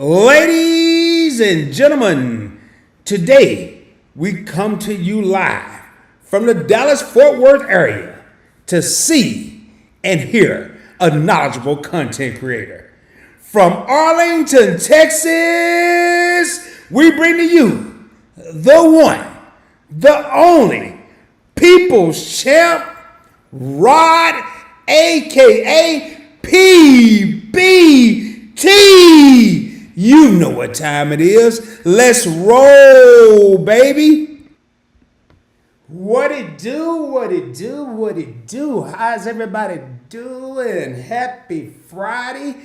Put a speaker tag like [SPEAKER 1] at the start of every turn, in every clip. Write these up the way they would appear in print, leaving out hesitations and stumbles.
[SPEAKER 1] Ladies and gentlemen, today we come to you live from the Dallas-Fort Worth area to see and hear a knowledgeable content creator. From Arlington, Texas, we bring to you the one, the only People's Champ, Rod, aka PBT. You know what time it is. Let's roll, baby. What it do? How's everybody doing? Happy Friday.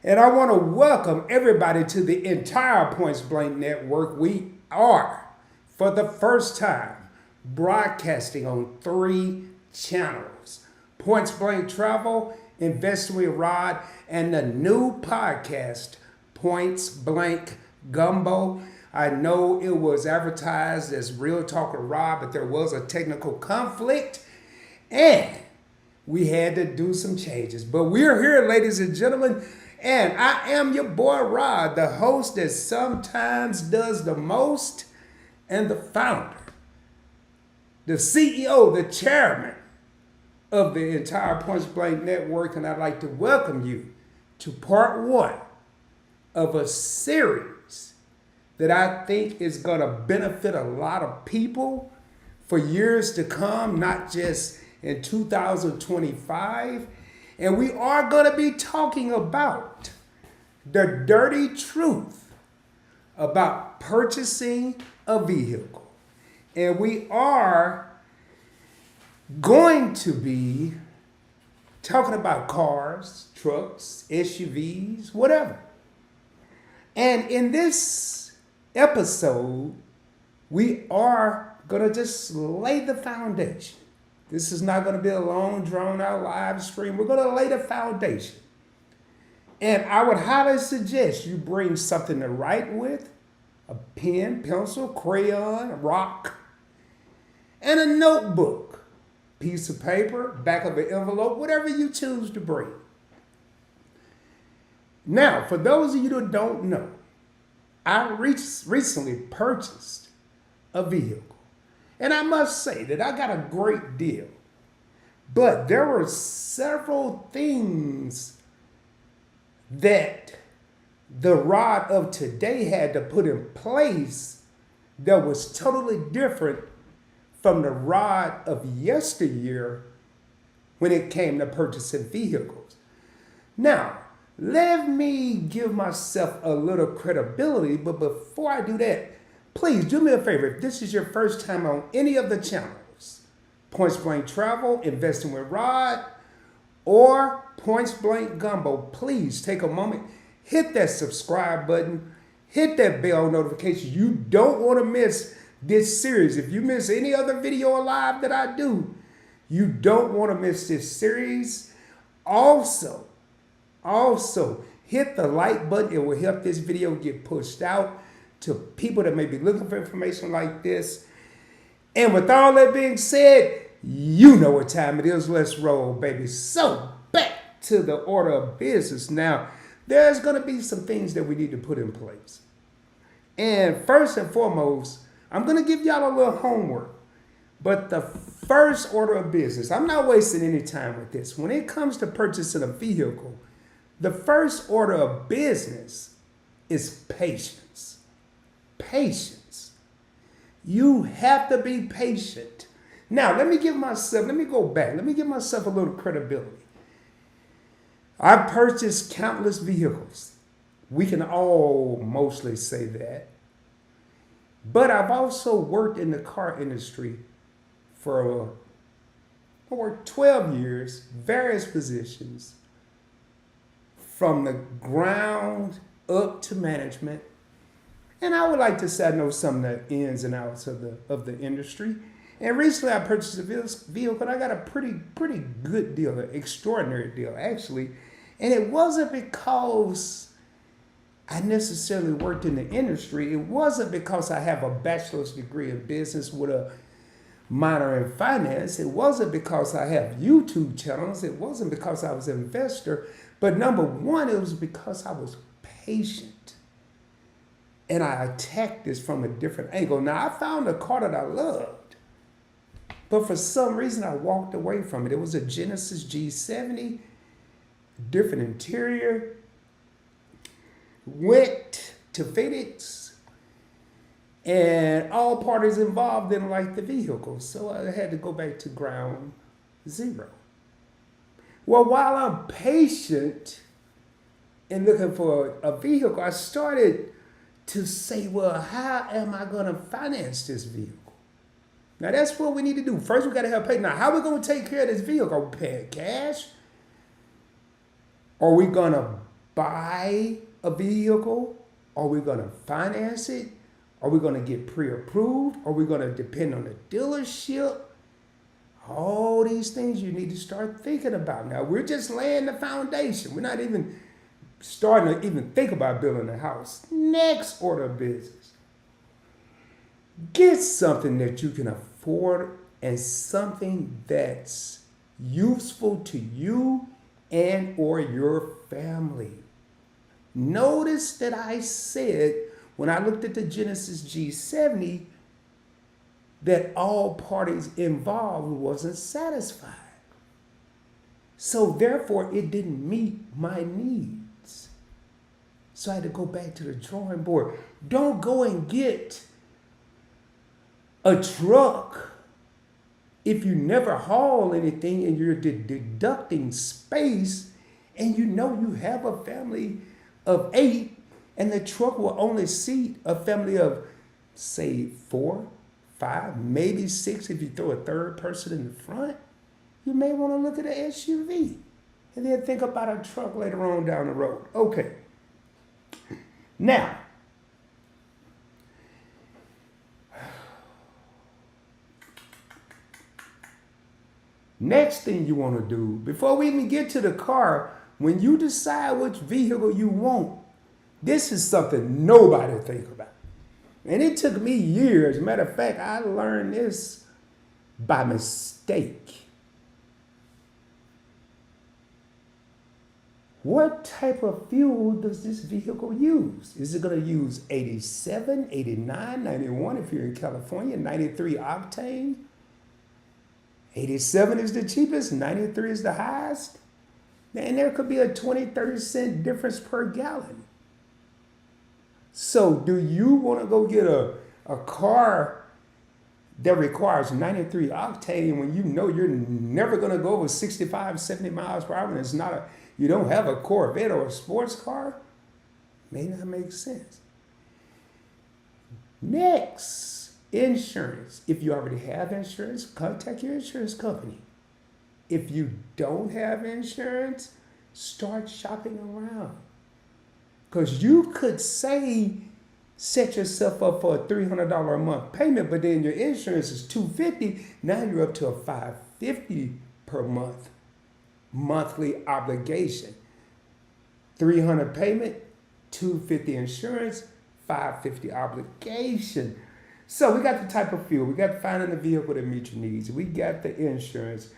[SPEAKER 1] And I want to welcome everybody to the entire Points Blank Network. We are, for the first time, broadcasting on 3 channels. Points Blank Travel, Investing with Rod, and the new podcast, Points Blank Gumbo. I know it was advertised as Real Talk with Rod, but there was a technical conflict, and we had to do some changes. But we're here, ladies and gentlemen, and I am your boy Rod, the host that sometimes does the most, and the founder, the CEO, the chairman of the entire Points Blank Network, and I'd like to welcome you to part 1 of a series that I think is going to benefit a lot of people for years to come, not just in 2025. And we are going to be talking about the dirty truth about purchasing a vehicle. And we are going to be talking about cars, trucks, SUVs, whatever. And in this episode, we are going to just lay the foundation. This is not going to be a long, drawn-out live stream. We're going to lay the foundation. And I would highly suggest you bring something to write with, a pen, pencil, crayon, a rock, and a notebook, piece of paper, back of an envelope, whatever you choose to bring. Now, for those of you that don't know, I recently purchased a vehicle. And I must say that I got a great deal. But there were several things that the Rod of today had to put in place that was totally different from the Rod of yesteryear when it came to purchasing vehicles. Now, let me give myself a little credibility, but before I do that, please do me a favor. If this is your first time on any of the channels, Points Blank Travel, Investing with Rod, or Points Blank Gumbo, please take a moment, hit that subscribe button, hit that bell notification. You don't want to miss this series. If you miss any other video live that I do, you don't want to miss this series. Also, hit the like button. It will help this video get pushed out to people that may be looking for information like this. And with all that being said, you know what time it is. Let's roll, baby. So back to the order of business. Now, there's going to be some things that we need to put in place. And first and foremost, I'm going to give y'all a little homework. But the first order of business, I'm not wasting any time with this. When it comes to purchasing a vehicle, the first order of business is patience. Patience. You have to be patient. Now, let me give myself a little credibility. I've purchased countless vehicles. We can all mostly say that. But I've also worked in the car industry for over 12 years, various positions, from the ground up to management. And I would like to say I know some of the ins and outs of the industry. And recently I purchased a vehicle and I got a pretty good deal, an extraordinary deal actually. And it wasn't because I necessarily worked in the industry. It wasn't because I have a bachelor's degree in business with a minor in finance. It wasn't because I have YouTube channels. It wasn't because I was an investor. But number one, it was because I was patient. and I attacked this from a different angle. Now, I found a car that I loved, but for some reason I walked away from it. It was a Genesis G70, different interior. Went to FedEx, and all parties involved didn't like the vehicle, so I had to go back to ground zero. Well, while I'm patient and looking for a vehicle, I started to say, well, how am I going to finance this vehicle? Now, that's what we need to do. First, we got to have pay. Now, how are we going to take care of this vehicle? Are we paying cash? Are we going to buy a vehicle? Are we going to finance it? Are we going to get pre-approved? Are we going to depend on the dealership? All these things you need to start thinking about. Now, we're just laying the foundation. We're not even starting to even think about building a house. Next order of business. Get something that you can afford and something that's useful to you and or your family. Notice that I said when I looked at the Genesis G70 that all parties involved wasn't satisfied. So therefore it didn't meet my needs. So I had to go back to the drawing board. Don't go and get a truck if you never haul anything and you're deducting space and you know you have a family of 8 and the truck will only seat a family of, say, 4, 5, maybe 6 if you throw a third person in the front. You may want to look at an SUV and then think about a truck later on down the road. Okay. Now, next thing you want to do, before we even get to the car, when you decide which vehicle you want, this is something nobody think about. And it took me years. Matter of fact, I learned this by mistake. What type of fuel does this vehicle use? Is it going to use 87, 89, 91 if you're in California, 93 octane? 87 is the cheapest, 93 is the highest. And there could be a 20, 30 cent difference per gallon. So do you want to go get a car that requires 93 octane when you know you're never going to go over 65, 70 miles per hour and it's not you don't have a Corvette or a sports car? May not make sense. Next, insurance. If you already have insurance, contact your insurance company. If you don't have insurance, start shopping around. Because you could set yourself up for a $300 a month payment, but then your insurance is $250. Now you're up to a $550 per month monthly obligation. $300 payment, $250 insurance, $550 obligation. So we got the type of fuel. We got finding the vehicle that meets your needs. We got the insurance.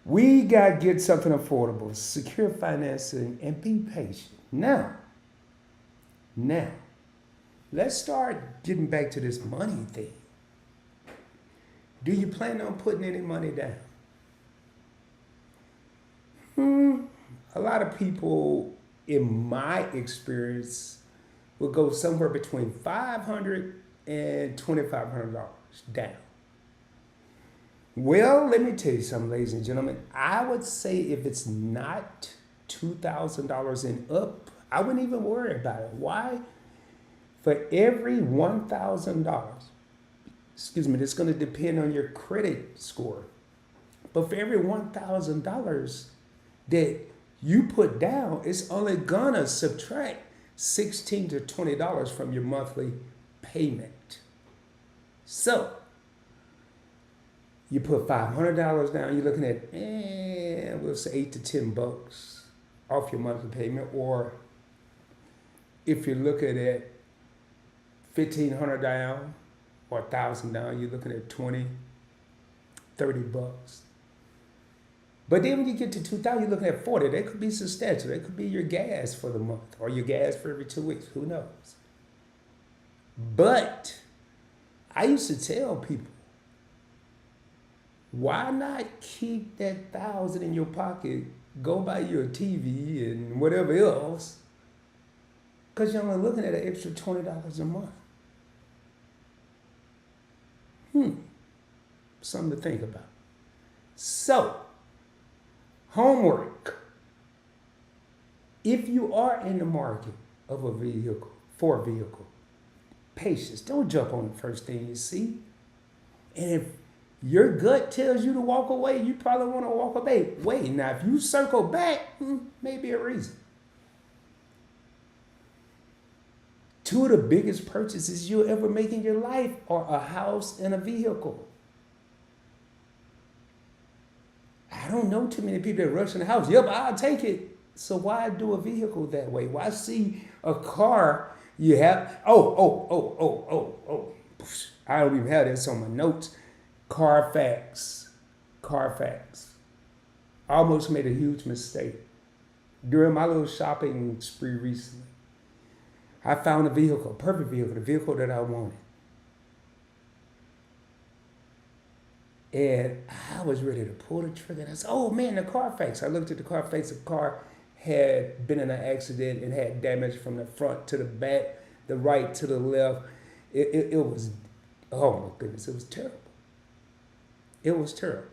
[SPEAKER 1] We got to get something affordable, secure financing, and be patient. Now, let's start getting back to this money thing. Do you plan on putting any money down? A lot of people, in my experience, will go somewhere between $500 and $2,500 down. Well, let me tell you something, ladies and gentlemen. I would say if it's not $2,000 and up, I wouldn't even worry about it. Why? For every $1,000, this is going to depend on your credit score. But for every $1,000 that you put down, it's only going to subtract $16 to $20 from your monthly payment. So, you put $500 down, you're looking at, we'll say $8 to $10 off your monthly payment. Or if you're looking at $1,500 down or $1,000 down, you're looking at $20, $30. But then when you get to $2,000, you're looking at $40. That could be substantial. That could be your gas for the month or your gas for every 2 weeks. Who knows? But I used to tell people, why not keep that 1,000 in your pocket, go buy your TV and whatever else, because you're only looking at an extra $20 a month. Something to think about. So, homework. If you are in the market of a vehicle, for a vehicle, patience. Don't jump on the first thing you see. And if your gut tells you to walk away, you probably want to walk away. Wait, now if you circle back, maybe a reason. Two of the biggest purchases you'll ever make in your life are a house and a vehicle. I don't know too many people that rush in the house. Yep, I'll take it. So why do a vehicle that way? Why see a car you have? Oh. I don't even have this on my notes. Carfax. I almost made a huge mistake. During my little shopping spree recently, I found a vehicle, a perfect vehicle, the vehicle that I wanted. And I was ready to pull the trigger. And I said, oh man, the Carfax. I looked at the Carfax. The car had been in an accident and had damage from the front to the back, the right to the left. It was, oh my goodness, it was terrible. It was terrible.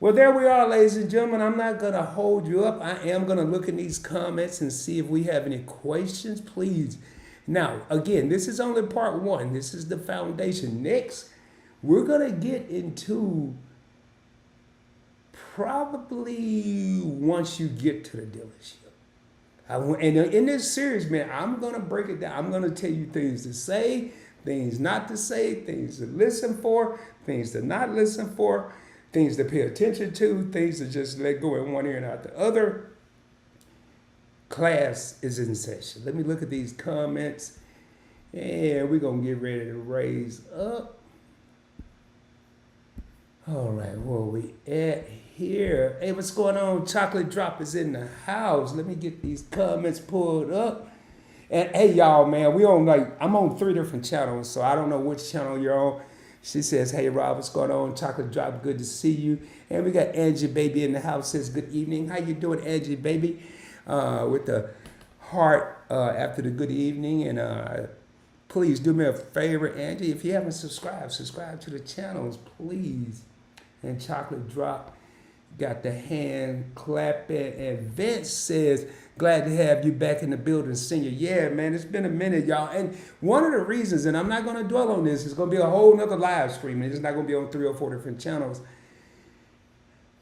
[SPEAKER 1] Well, there we are, ladies and gentlemen. I'm not going to hold you up. I am going to look in these comments and see if we have any questions, please. Now, again, this is only part one. This is the foundation. Next, we're going to get into probably once you get to the dealership. And in this series, man, I'm going to break it down. I'm going to tell you things to say, things not to say, things to listen for, things to not listen for, things to pay attention to, things to just let go in one ear and out the other. Class is in session. Let me look at these comments, and we're going to get ready to raise up. All right, where are we at here? Hey, what's going on? Chocolate Drop is in the house. Let me get these comments pulled up. And hey, y'all, man, I'm on 3 different channels, so I don't know which channel you're on. She says, hey, Rob, what's going on? Chocolate Drop, good to see you. And we got Angie Baby in the house, says, good evening. How you doing, Angie Baby? With the heart after the good evening. And please do me a favor, Angie. If you haven't subscribed to the channels, please. And Chocolate Drop got the hand clapping. And Vince says, glad to have you back in the building, Senior. Yeah, man, it's been a minute, y'all. And one of the reasons, and I'm not going to dwell on this, it's going to be a whole nother live stream. It's not going to be on 3 or 4 different channels.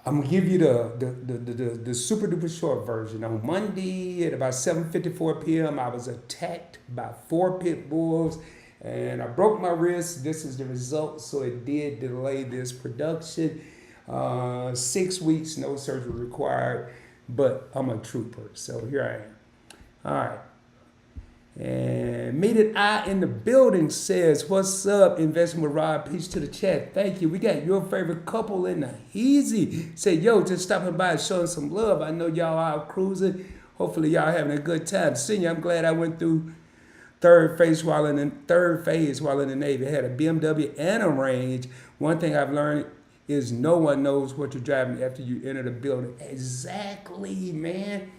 [SPEAKER 1] I'm going to give you the super duper short version. On Monday at about 7:54 p.m., I was attacked by 4 pit bulls, and I broke my wrist. This is the result, so it did delay this production. 6 weeks, no surgery required. But I'm a trooper, so here I am. All right. And Meet I in the building says, what's up, Investing with Rob? Peace to the chat. Thank you. We got your favorite couple in the easy. Say, yo, just stopping by and showing some love. I know y'all out cruising. Hopefully y'all having a good time. Senior, I'm glad I went through third phase while in the Navy. I had a BMW and a Range. One thing I've learned is no one knows what you're driving after you enter the building. Exactly, man.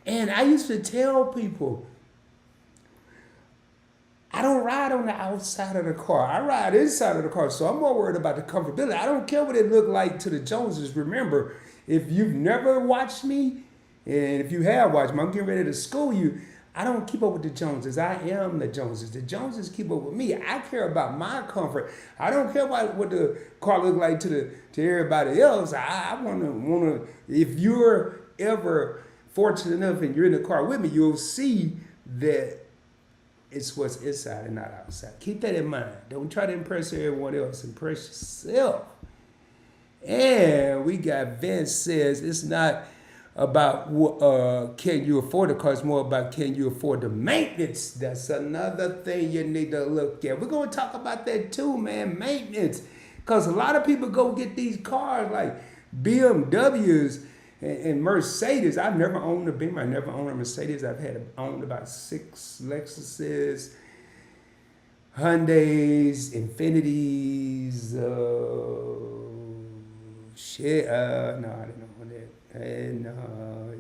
[SPEAKER 1] And I used to tell people, I don't ride on the outside of the car. I ride inside of the car, so I'm more worried about the comfortability. I don't care what it looked like to the Joneses. Remember, if you've never watched me, and if you have watched me, I'm getting ready to school you. I don't keep up with the Joneses. I am the Joneses. The Joneses keep up with me. I care about my comfort. I don't care about what the car look like to everybody else. I want to. If you're ever fortunate enough and you're in the car with me, you'll see that it's what's inside and not outside. Keep that in mind. Don't try to impress everyone else. Impress yourself. And we got Vince says it's not about can you afford the car, it's more about can you afford the maintenance. That's another thing you need to look at. We're going to talk about that too, man, maintenance. Because a lot of people go get these cars like BMWs and Mercedes. I've never owned a Beamer. I never owned a Mercedes. I've owned about 6 Lexuses. Hyundais, Infinities, no, I didn't know that, and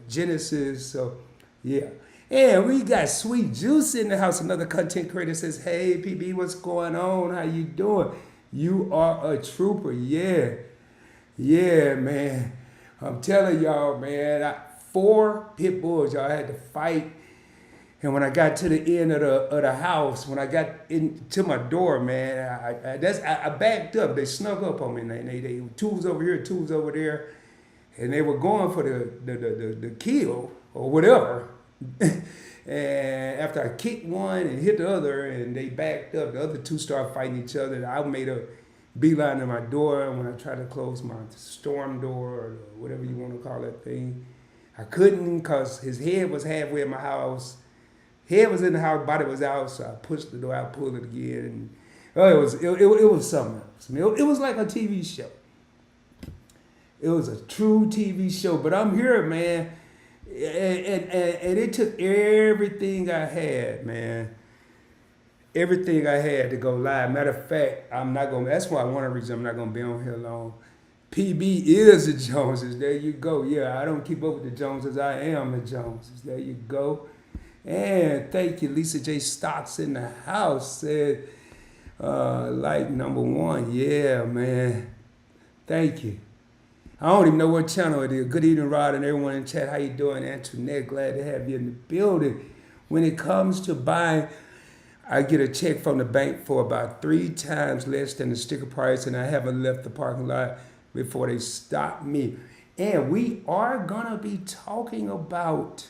[SPEAKER 1] Genesis. So, yeah. And we got Sweet Juice in the house. Another content creator says, "Hey, PB, what's going on? How you doing? You are a trooper, yeah, yeah, man. I'm telling y'all, man. 4 pit bulls, y'all had to fight. And when I got to the end of the house, when I got into my door, man, I backed up. They snuck up on me. And they two was over here, two was over there, and they were going for the kill or whatever. And after I kicked one and hit the other, and they backed up, the other two started fighting each other. I made a beeline to my door, and when I tried to close my storm door or whatever you want to call that thing, I couldn't because his head was halfway in my house. Head was in the house, body was out, so I pushed the door out, pulled it again, and it was something else. I mean, it was like a TV show. It was a true TV show, but I'm here, man, and it took everything I had, man. Everything I had to go live. Matter of fact, I'm not gonna. That's why one of the reasons I'm not gonna be on here long. PB is the Joneses. There you go. Yeah, I don't keep up with the Joneses. I am the Joneses. There you go. And thank you, Lisa J. Stocks in the house said, like number 1. Yeah, man. Thank you. I don't even know what channel it is. Good evening, Rod, and everyone in chat. How you doing, Antoinette? Glad to have you in the building. When it comes to buying, I get a check from the bank for about 3 times less than the sticker price, and I haven't left the parking lot before they stop me. And we are gonna be talking about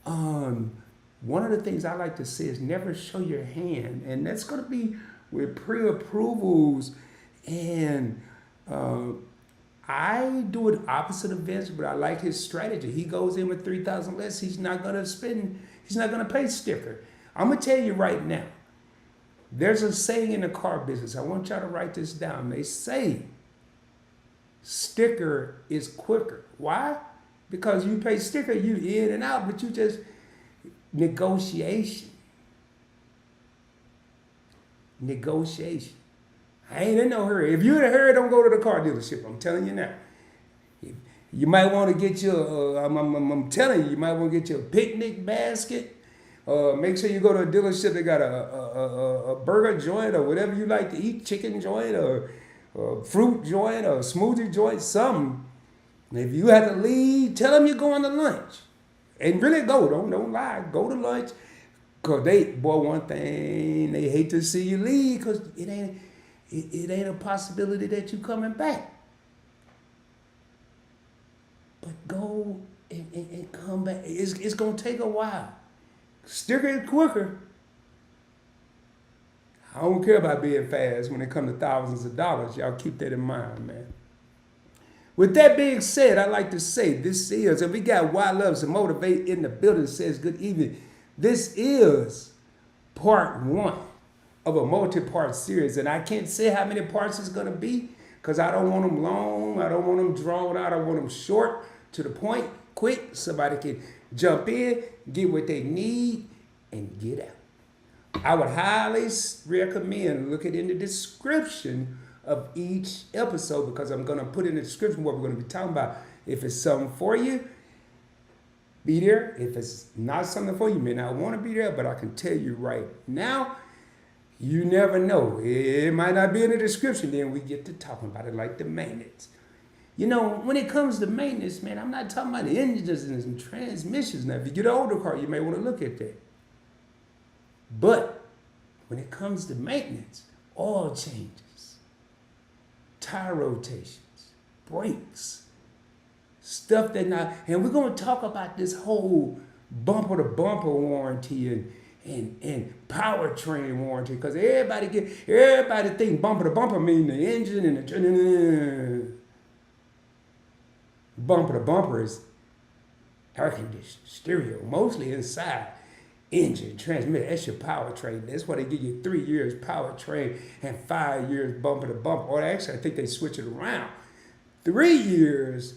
[SPEAKER 1] one of the things I like to say is never show your hand, and that's going to be with pre-approvals. And I do it opposite of Vince, but I like his strategy. He goes in with 3,000 less. He's not going to spend. He's not going to pay sticker. I'm going to tell you right now. There's a saying in the car business. I want y'all to write this down. They say sticker is quicker. Why? Because you pay sticker, you in and out, but you just negotiation. Negotiation. I ain't in no hurry. If you're in a hurry, don't go to the car dealership. I'm telling you now. You might want to get your, I'm telling you, you might want to get your picnic basket. Make sure you go to a dealership that got a burger joint or whatever you like to eat, chicken joint or fruit joint or smoothie joint, something. And if you have to leave, tell them you're going to lunch. And really go. Don't lie. Go to lunch. Because one thing, they hate to see you leave because it ain't a possibility that you coming back. But go and come back. It's going to take a while. Sticker is quicker. I don't care about being fast when it comes to thousands of dollars. Y'all keep that in mind, man. With that being said, I'd like to say this is, and we got Why Loves to Motivate in the building, says good evening. This is part 1 of a multi-part series, and I can't say how many parts it's going to be because I don't want them long, I don't want them drawn out, I want them short, to the point, quick, somebody can jump in, get what they need, and get out. I would highly recommend looking in the description of each episode because I'm going to put in the description what we're going to be talking about. If it's something for you, be there. If it's not something for you, you may not want to be there, but I can tell you right now, you never know. It might not be in the description. Then we get to talking about it like the maintenance. You know, when it comes to maintenance, man, I'm not talking about the engines and transmissions. Now, if you get an older car, you may want to look at that. But when it comes to maintenance, oil changes, tire rotations, brakes, stuff that now, and we're going to talk about this whole bumper-to-bumper warranty and powertrain warranty because everybody think bumper-to-bumper mean the engine and the bumper-to-bumper is air conditioning, stereo, mostly inside. Engine, transmission, that's your powertrain. That's why they give you 3 years powertrain and 5 years bumper to bumper. Or actually, I think they switch it around. 3 years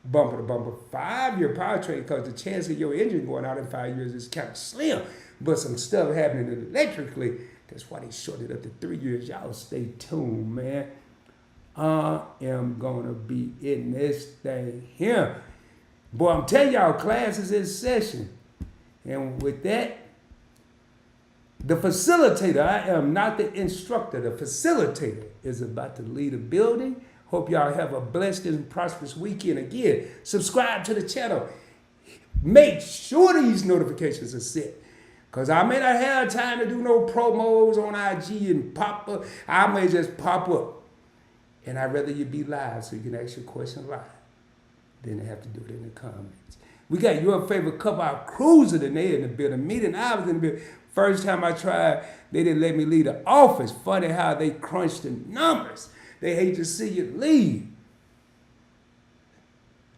[SPEAKER 1] bumper to bumper, 5-year powertrain, because the chance of your engine going out in 5 years is kind of slim. But some stuff happening electrically That's why they shorted up to 3 years. Y'all stay tuned, man. I am gonna be in this thing here. Boy, I'm telling y'all, class is in session. And with that, the facilitator, I am not the instructor. The facilitator is about to lead a building. Hope y'all have a blessed and prosperous weekend. Again, subscribe to the channel. Make sure these notifications are set. Because I may not have time to do no promos on IG and pop up. I may just pop up. And I'd rather you be live so you can ask your question live than to have to do it in the comments. We got your favorite couple, our cruiser, and they in the building. Meeting, I was in the building. First time I tried, they didn't let me leave the office. Funny how they crunched the numbers. They hate to see you leave.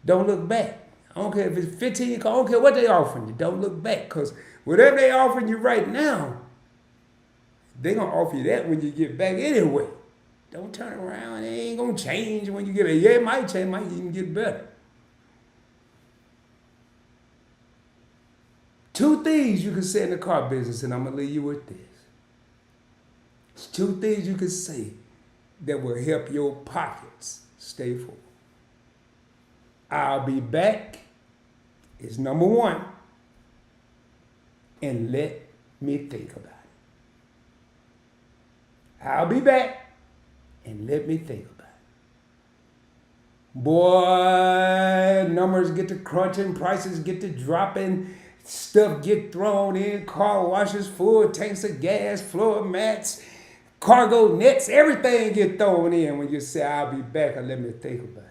[SPEAKER 1] Don't look back. I don't care if it's 15, I don't care what they offering you. Don't look back, because whatever they offering you right now, they going to offer you that when you get back anyway. Don't turn around. It ain't going to change when you get back. Yeah, it might change. It might even get better. 2 things you can say in the car business, and I'm going to leave you with this. It's 2 things you can say that will help your pockets stay full. I'll be back is number 1. And let me think about it. I'll be back and let me think about it. Boy, numbers get to crunching, prices get to dropping, stuff get thrown in, car washes full, tanks of gas, floor mats, cargo nets, everything get thrown in when you say, I'll be back and let me think about it.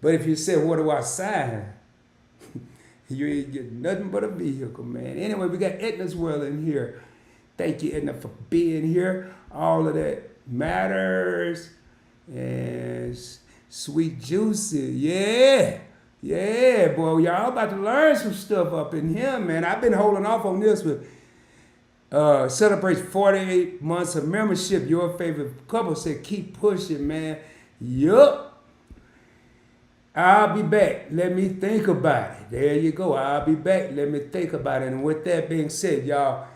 [SPEAKER 1] But if you say, what do I sign? You ain't getting nothing but a vehicle, man. Anyway, we got Edna's World in here. Thank you, Edna, for being here. All of that matters. And Sweet Juicy. Yeah, boy. Y'all about to learn some stuff up in here, man. I've been holding off on this with celebrates 48 months of membership. Your favorite couple said, keep pushing, man. Yup. I'll be back. Let me think about it. There you go. I'll be back. Let me think about it. And with that being said, y'all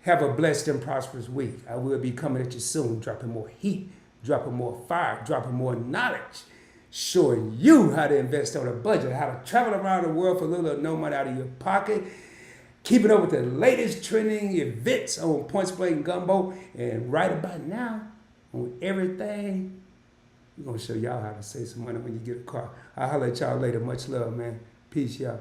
[SPEAKER 1] have a blessed and prosperous week. I will be coming at you soon, dropping more heat, dropping more fire, dropping more knowledge, showing you how to invest on a budget, how to travel around the world for little or no money out of your pocket, keeping up with the latest trending events on Points Blank Gumbo, and right about now, on everything, we're going to show y'all how to save some money when you get a car. I'll holler at y'all later. Much love, man. Peace, y'all.